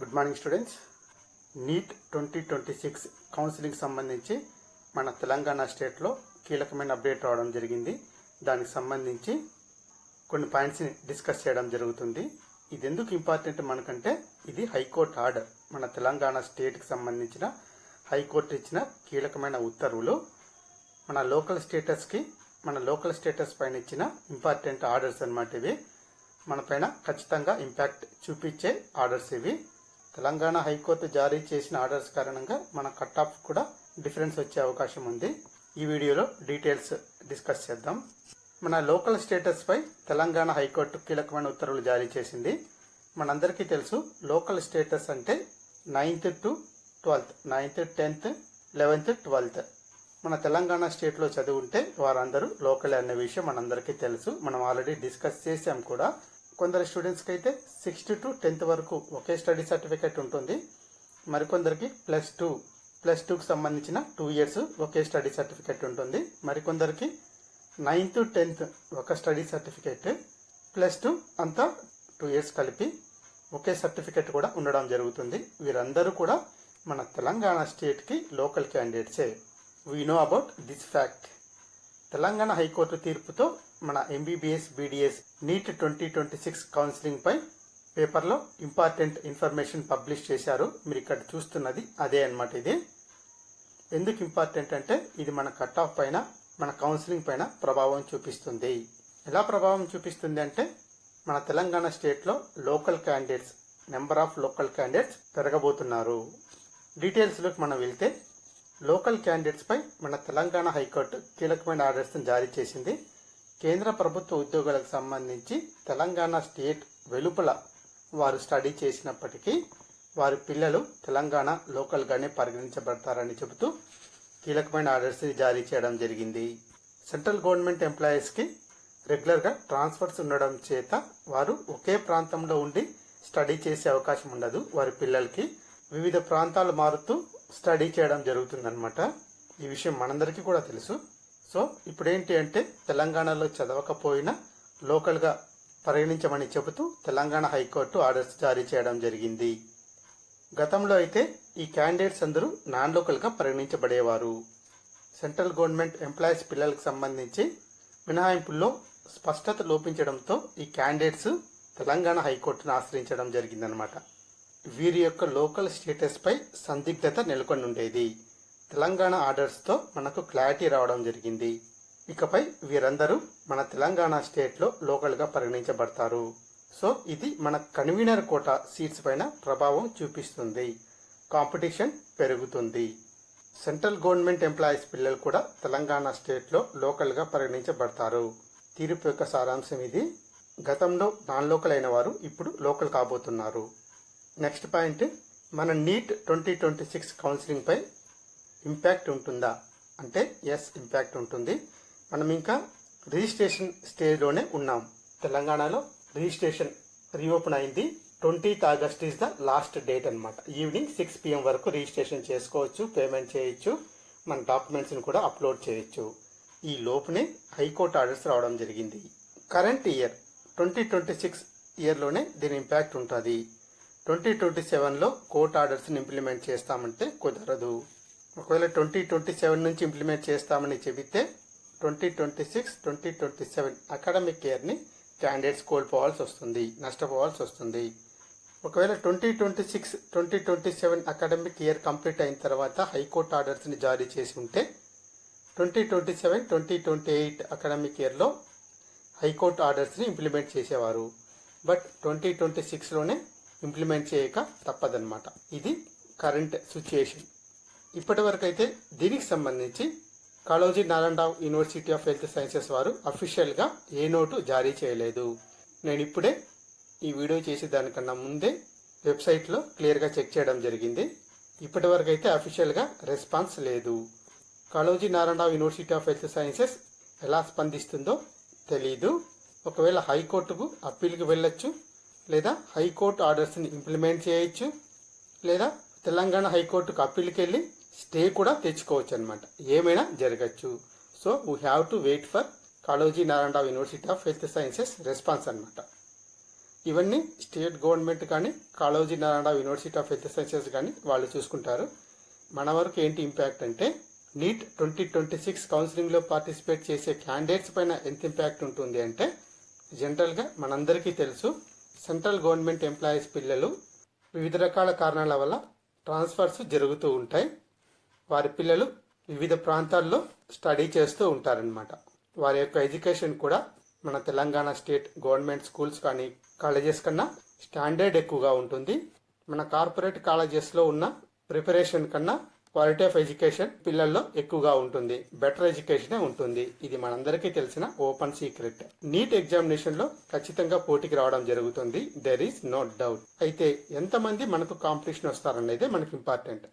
Good morning students. NEET 2026 counselling సంబంధించి మన తెలంగాణ స్టేట్లో కీలకమైన అప్డేట్ రావడం జరిగింది. దానికి సంబంధించి కొన్ని పాయింట్స్ని డిస్కస్ చేయడం జరుగుతుంది. ఇది ఎందుకు ఇంపార్టెంట్ మనకంటే ఇది హైకోర్టు ఆర్డర్. మన తెలంగాణ స్టేట్కి సంబంధించిన హైకోర్టు ఇచ్చిన కీలకమైన ఉత్తర్వులు మన లోకల్ స్టేటస్ పైన ఇచ్చిన ఇంపార్టెంట్ ఆర్డర్స్ అన్నమాట. ఇవి మన పైన ఖచ్చితంగా ఇంపాక్ట్ చూపించే ఆర్డర్స్ ఇవి. తెలంగాణ హైకోర్టు జారీ చేసిన ఆర్డర్స్ కారణంగా మన కట్ ఆఫ్ కూడా డిఫరెన్స్ వచ్చే అవకాశం ఉంది. ఈ వీడియోలో డీటెయిల్స్ డిస్కస్ చేద్దాం. మన లోకల్ స్టేటస్ పై తెలంగాణ హైకోర్టు కీలకమైన ఉత్తర్వులు జారీ చేసింది. మనందరికీ తెలుసు లోకల్ స్టేటస్ అంటే 9th to 12th, 9th, 10th, 11th, 12th మన తెలంగాణ స్టేట్లో చదువుంటే వారందరూ లోకల్ అనే విషయం మనందరికీ తెలుసు. మనం ఆల్రెడీ డిస్కస్ చేసాం కూడా. కొందరు స్టూడెంట్స్కి అయితే 6th to 10th వరకు ఒకే స్టడీ సర్టిఫికేట్ ఉంటుంది. మరికొందరికి +2కి సంబంధించిన 2 years ఒకే స్టడీ సర్టిఫికేట్ ఉంటుంది. మరికొందరికి 9th to 10th ఒక స్టడీ సర్టిఫికేట్ +2 అంతా 2 years కలిపి ఒకే సర్టిఫికేట్ కూడా ఉండడం జరుగుతుంది. వీరందరూ కూడా మన తెలంగాణ స్టేట్కి లోకల్ క్యాండిడేట్సే. We know about this fact. Telangana high court తీర్పుతో మన MBBS BDS నీట్ 2026 కౌన్సిలింగ్ పై పేపర్లో ఇంపార్టెంట్ ఇన్ఫర్మేషన్ పబ్లిష్ చేశారు. మీరు ఇక్కడ చూస్తున్నది అదే అన్నమాట. ఇది ఎందుకు ఇంపార్టెంట్ అంటే ఇది మన కట్ ఆఫ్ పైన, మన కౌన్సిలింగ్ పైన ప్రభావం చూపిస్తుంది. ఎలా ప్రభావం చూపిస్తుంది అంటే మన తెలంగాణ స్టేట్లో నెంబర్ ఆఫ్ లోకల్ క్యాండిడేట్స్ పెరగబోతున్నారు. డీటెయిల్స్లోకి మనం వెళ్తే లోకల్ క్యాండిడేట్స్ పై మన తెలంగాణ హైకోర్టు కీలకమైన ఆర్డర్స్ను జారీ చేసింది. కేంద్ర ప్రభుత్వ ఉద్యోగులకు సంబంధించి తెలంగాణ స్టేట్ వెలుపల వారు స్టడీ చేసినప్పటికీ వారి పిల్లలు తెలంగాణ లోకల్గానే పరిగణించబడతారని చెబుతూ కీలకమైన ఆర్డర్స్ జారీ చేయడం జరిగింది. సెంట్రల్ గవర్నమెంట్ ఎంప్లాయీస్కి రెగ్యులర్గా ట్రాన్స్ఫర్స్ ఉండడం చేత వారు ఒకే ప్రాంతంలో ఉండి స్టడీ చేసే అవకాశం ఉండదు. వారి పిల్లలకి వివిధ ప్రాంతాలు మారుతూ స్టడీ చేయడం జరుగుతుందన్నమాట. ఈ విషయం మనందరికీ కూడా తెలుసు. సో ఇప్పుడేంటి అంటే తెలంగాణలో చదవకపోయినా లోకల్గా పరిగణించమని చెబుతూ తెలంగాణ హైకోర్టు ఆర్డర్స్ జారీ చేయడం జరిగింది. గతంలో అయితే ఈ క్యాండిడేట్స్ అందరూ నాన్ లోకల్గా పరిగణించబడేవారు. సెంట్రల్ గవర్నమెంట్ ఎంప్లాయీస్ పిల్లలకు సంబంధించి మినహాయింపుల్లో స్పష్టత లోపించడంతో ఈ క్యాండిడేట్స్ తెలంగాణ హైకోర్టును ఆశ్రయించడం జరిగిందనమాట. వీరి యొక్క లోకల్ స్టేటస్ పై సందిగ్ధత నెలకొని ఉండేది. తెలంగాణ ఆర్డర్స్తో మనకు క్లారిటీ రావడం జరిగింది. ఇకపై వీరందరూ మన తెలంగాణ స్టేట్లో లోకల్గా పరిగణించబడతారు. సో ఇది మన కన్వీనర్ కోటా సీట్స్ పైన ప్రభావం చూపిస్తుంది. కాంపిటీషన్ పెరుగుతుంది. సెంట్రల్ గవర్నమెంట్ ఎంప్లాయీస్ పిల్లలు కూడా తెలంగాణ స్టేట్లో లోకల్గా పరిగణించబడతారు. తీర్పు యొక్క సారాంశం ఇది. గతంలో నాన్ లోకల్ అయిన వారు ఇప్పుడు లోకల్ కాబోతున్నారు. నెక్స్ట్ పాయింట్, మన నీట్ 2026 కౌన్సిలింగ్ పై ఇంపాక్ట్ ఉంటుందా అంటే ఎస్, ఇంపాక్ట్ ఉంటుంది. మనం ఇంకా రిజిస్ట్రేషన్ స్టేజ్లోనే ఉన్నాం. తెలంగాణలో రిజిస్ట్రేషన్ రీఓపెన్ అయింది. 20th August is the last date అనమాట. ఈవినింగ్ 6 PM వరకు రిజిస్ట్రేషన్ చేసుకోవచ్చు, పేమెంట్ చేయొచ్చు, మన డాక్యుమెంట్స్ని కూడా అప్లోడ్ చేయొచ్చు. ఈ లోపునే హైకోర్టు ఆర్డర్స్ రావడం జరిగింది. కరెంట్ ఇయర్ 2026 ఇయర్లోనే దీని ఇంపాక్ట్ ఉంటుంది. 2027లో కోర్టు ఆర్డర్స్ని ఇంప్లిమెంట్ చేస్తామంటే కుదరదు. ఒకవేళ 2027 నుంచి ఇంప్లిమెంట్ చేస్తామని చెబితే 2026, 2027 అకాడమిక్ ఇయర్ని క్యాండిడేట్స్ కోల్పోవాల్సి వస్తుంది, నష్టపోవాల్సి వస్తుంది. ఒకవేళ 2026, 2027 అకాడమిక్ ఇయర్ కంప్లీట్ అయిన తర్వాత హైకోర్టు ఆర్డర్స్ని జారీ చేసి ఉంటే 2027, 2028 అకాడమిక్ ఇయర్లో హైకోర్టు ఆర్డర్స్ని ఇంప్లిమెంట్ చేసేవారు. బట్ 2026లోనే ఇంప్లిమెంట్ చేయక తప్పదన్నమాట. ఇది కరెంట్ సిచ్యుయేషన్. ఇప్పటి వరకు అయితే దీనికి సంబంధించి Kaloji Narayana Rao university of health sciences వారు అఫీషియల్గా ఏ నోటు జారీ చేయలేదు. నేను ఇప్పుడే ఈ వీడియో చేసే దానికన్నా ముందే వెబ్సైట్లో క్లియర్గా చెక్ చేయడం జరిగింది. ఇప్పటి వరకు అయితే అఫీషియల్గా రెస్పాన్స్ లేదు. Kaloji Narayana Rao university of health sciences ఎలా స్పందిస్తుందో తెలీదు. ఒకవేళ హైకోర్టుకు అప్పీల్కి వెళ్ళొచ్చు, లేదా హైకోర్టు ఆర్డర్స్ని ఇంప్లిమెంట్ చేయొచ్చు, లేదా తెలంగాణ హైకోర్టుకు అప్పీల్కి వెళ్ళి స్టే కూడా తెచ్చుకోవచ్చు అనమాట. ఏమైనా జరగచ్చు. So we have to wait for Kaloji Narayana Rao university of health sciences response అనమాట. ఇవన్నీ స్టేట్ గవర్నమెంట్ కానీ Kaloji Narayana Rao university of health sciences కానీ వాళ్ళు చూసుకుంటారు. మన వరకు ఏంటి ఇంపాక్ట్ అంటే నీట్ 2026 కౌన్సిలింగ్లో పార్టిసిపేట్ చేసే క్యాండిడేట్స్ పైన ఎంత ఇంపాక్ట్ ఉంటుంది అంటే జనరల్గా మనందరికీ తెలుసు సెంట్రల్ గవర్నమెంట్ ఎంప్లాయీస్ పిల్లలు వివిధ రకాల కారణాల వల్ల ట్రాన్స్ఫర్స్ జరుగుతూ ఉంటాయి. వారి పిల్లలు వివిధ ప్రాంతాల్లో స్టడీ చేస్తూ ఉంటారనమాట. వారి యొక్క ఎడ్యుకేషన్ కూడా మన తెలంగాణ స్టేట్ గవర్నమెంట్ స్కూల్స్ కానీ కాలేజెస్ కన్నా స్టాండర్డ్ ఎక్కువగా ఉంటుంది. మన కార్పొరేట్ కాలేజెస్లో ఉన్న ప్రిపరేషన్ కన్నా క్వాలిటీ ఆఫ్ ఎడ్యుకేషన్ పిల్లల్లో ఎక్కువగా ఉంటుంది. బెటర్ ఎడ్యుకేషనే ఉంటుంది. ఇది మనందరికీ తెలిసిన ఓపెన్ సీక్రెట్. నీట్ ఎగ్జామినేషన్ లో ఖచ్చితంగా పోటీకి రావడం జరుగుతుంది. There is no doubt. అయితే ఎంతమంది మనకు కాంపిటీషన్ వస్తారనేదే మనకు ఇంపార్టెంట్.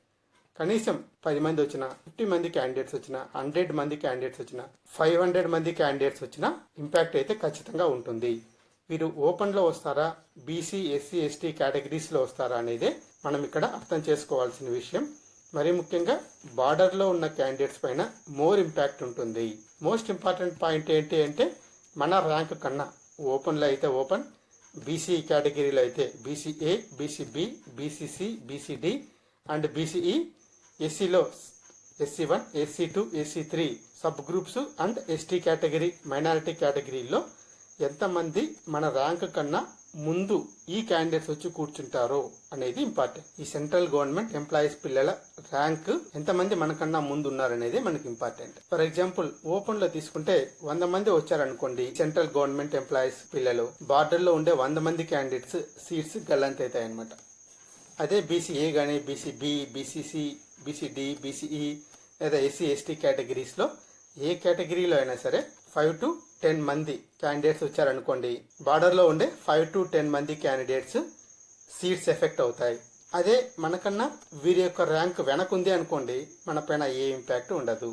కనీసం 10 మంది వచ్చినా, 50 మంది క్యాండిడేట్స్ వచ్చినా, 100 మంది క్యాండిడేట్స్ వచ్చినా, 500 మంది క్యాండిడేట్స్ వచ్చినా ఇంపాక్ట్ అయితే ఖచ్చితంగా ఉంటుంది. వీరు ఓపెన్లో వస్తారా, బీసీ, ఎస్సీ, ఎస్టీ కేటగిరీస్లో వస్తారా అనేదే మనం ఇక్కడ అర్థం చేసుకోవాల్సిన విషయం. మరీ ముఖ్యంగా బార్డర్లో ఉన్న క్యాండిడేట్స్ పైన మోర్ ఇంపాక్ట్ ఉంటుంది. మోస్ట్ ఇంపార్టెంట్ పాయింట్ ఏంటి అంటే మన ర్యాంక్ కన్నా ఓపెన్లో అయితే ఓపెన్, బీసీ కేటగిరీలో అయితే BCA, BCB, BCC, BCD and BCE, ఎస్సీలో SC1, SC2, SC3 sub groups and ST category, minority కేటగిరీలో ఎంతమంది మన ర్యాంక్ కన్నా ముందు ఈ క్యాండిడేట్స్ వచ్చి కూర్చుంటారో అనేది ఇంపార్టెంట్. ఈ సెంట్రల్ గవర్నమెంట్ ఎంప్లాయీస్ పిల్లల ర్యాంక్ ఎంతమంది మనకన్నా ముందు ఉన్నారనేది మనకి ఇంపార్టెంట్. ఫర్ ఎగ్జాంపుల్ ఓపెన్ లో తీసుకుంటే 100 మంది వచ్చారనుకోండి, సెంట్రల్ గవర్నమెంట్ ఎంప్లాయీస్ పిల్లలు, బార్డర్ లో ఉండే 100 మంది క్యాండిడేట్స్ సీట్స్ గల్లంత అవుతాయి అనమాట. అదే బీసీఏ కానీ, బీసీబీ, బీసీసీ, బీసీడీ, బీసీఈ లేదా ఎస్సీ, ఎస్టీ కేటగిరీస్లో ఏ కేటగిరీలో అయినా సరే 5 to 10 మంది క్యాండిడేట్స్ వచ్చారనుకోండి, బార్డర్లో ఉండే 5 to 10 మంది క్యాండిడేట్స్ సీట్స్ ఎఫెక్ట్ అవుతాయి. అదే మనకన్నా వీరి యొక్క ర్యాంక్ వెనకుంది అనుకోండి, మన పైన ఏ ఇంపాక్ట్ ఉండదు.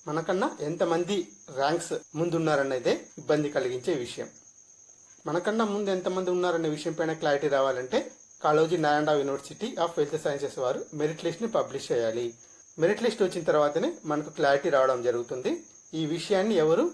మనకన్నా ఎంతమంది ర్యాంక్స్ ముందున్నారనేదే ఇబ్బంది కలిగించే విషయం. మనకన్నా ముందు ఎంతమంది ఉన్నారనే విషయం పైన క్లారిటీ రావాలంటే Kaloji Narayana Rao university of health sciences వారు మెరిట్ లిస్ట్ని పబ్లిష్ చేయాలి. మెరిట్ లిస్ట్ వచ్చిన తర్వాతనే మనకు క్లారిటీ రావడం జరుగుతుంది. ఈ విషయాన్ని ఎవరు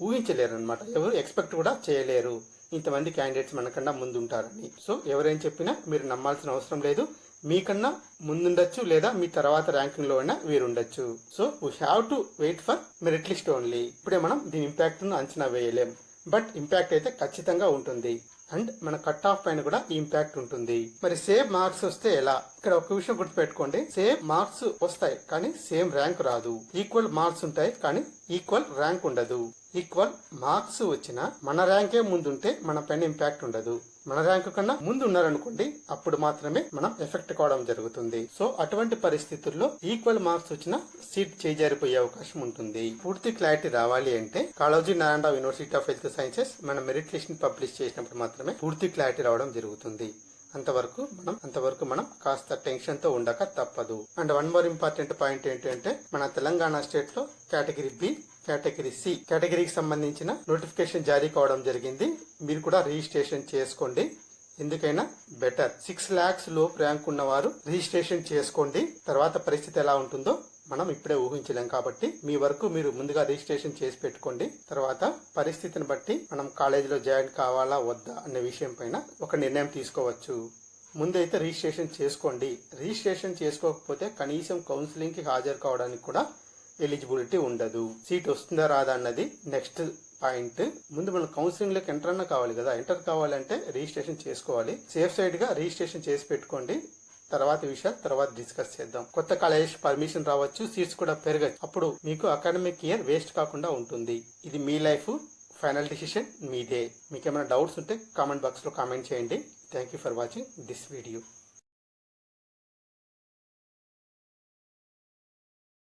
ఊహించలేరు అనమాట, ఎవరు ఎక్స్పెక్ట్ కూడా చేయలేరు ఇంతమంది క్యాండిడేట్స్ మనకన్నా ముందుంటారని. సో ఎవరేం చెప్పినా మీరు నమ్మాల్సిన అవసరం లేదు. మీకన్నా ముందుండొచ్చు లేదా మీ తర్వాత ర్యాంకింగ్ లో అయినా వీరు ఉండొచ్చు. So we have to wait for merit list only. ఇప్పుడే మనం దీని ఇంపాక్ట్ ను అంచనా వేయలేం, బట్ ఇంపాక్ట్ అయితే ఖచ్చితంగా ఉంటుంది. అండ్ మన కట్ ఆఫ్ పైన కూడా ఈ ఇంపాక్ట్ ఉంటుంది. మరి సేమ్ మార్క్స్ వస్తే ఎలా? ఇక్కడ ఒక విషయం గుర్తుపెట్టుకోండి, సేమ్ మార్క్స్ వస్తాయి కానీ సేమ్ ర్యాంక్ రాదు. ఈక్వల్ మార్క్స్ ఉంటాయి కానీ ఈక్వల్ ర్యాంక్ ఉండదు. ఈక్వల్ మార్క్స్ వచ్చినా మన ర్యాంకే ముందుంటే మన పైన ఇంపాక్ట్ ఉండదు. మన ర్యాంక్ కన్నా ముందు ఉన్నారనుకోండి, అప్పుడు మాత్రమే మనం ఎఫెక్ట్ కావడం జరుగుతుంది. సో అటువంటి పరిస్థితుల్లో ఈక్వల్ మార్క్స్ వచ్చినా సీట్ చేజారిపోయే అవకాశం ఉంటుంది. పూర్తి క్లారిటీ రావాలి అంటే Kaloji Narayana Rao university of health sciences మన మెరిట్ లిస్ట్ ని పబ్లిష్ చేసినప్పుడు మాత్రమే పూర్తి క్లారిటీ రావడం జరుగుతుంది. అంతవరకు మనం కాస్త టెన్షన్ తో ఉండక తప్పదు. And one more important point ఏంటంటే మన తెలంగాణ స్టేట్ లో కేటగిరీ బి, కేటగిరీ సి కేటగిరీకి సంబంధించిన నోటిఫికేషన్ జారీ కావడం జరిగింది. మీరు కూడా రిజిస్ట్రేషన్ చేసుకోండి. ఎందుకైనా బెటర్. 6 lakhs లోపు ర్యాంక్ ఉన్నవారు రిజిస్ట్రేషన్ చేసుకోండి. తర్వాత పరిస్థితి ఎలా ఉంటుందో మనం ఇప్పుడే ఊహించలేం కాబట్టి మీ వరకు మీరు ముందుగా రిజిస్ట్రేషన్ చేసి పెట్టుకోండి. తర్వాత పరిస్థితిని బట్టి మనం కాలేజీలో జాయిన్ కావాలా వద్దా అనే విషయం పైన ఒక నిర్ణయం తీసుకోవచ్చు. ముందైతే రిజిస్ట్రేషన్ చేసుకోండి. రిజిస్ట్రేషన్ చేసుకోకపోతే కనీసం కౌన్సిలింగ్ కి హాజరు కావడానికి కూడా ఎలిజిబిలిటీ ఉండదు. సీట్ వస్తుందా రాదా అన్నది నెక్స్ట్ పాయింట్. ముందు మనం కౌన్సిలింగ్ లోకి ఎంటర్ అన్నా కావాలి కదా. ఎంటర్ కావాలంటే రిజిస్ట్రేషన్ చేసుకోవాలి. సేఫ్ సైడ్ గా రిజిస్ట్రేషన్ చేసి పెట్టుకోండి. తర్వాత విషయాలు తర్వాత డిస్కస్ చేద్దాం. కొత్త కాలేజ్ పర్మిషన్ రావచ్చు, సీట్స్ కూడా పెరగచ్చు. అప్పుడు మీకు అకాడమిక్ ఇయర్ వేస్ట్ కాకుండా ఉంటుంది. ఇది మీ లైఫ్, ఫైనల్ డిసిషన్ మీదే. మీకు ఏమైనా డౌట్స్ ఉంటే కామెంట్ బాక్స్ లో కామెంట్ చేయండి. Thank you for watching this video.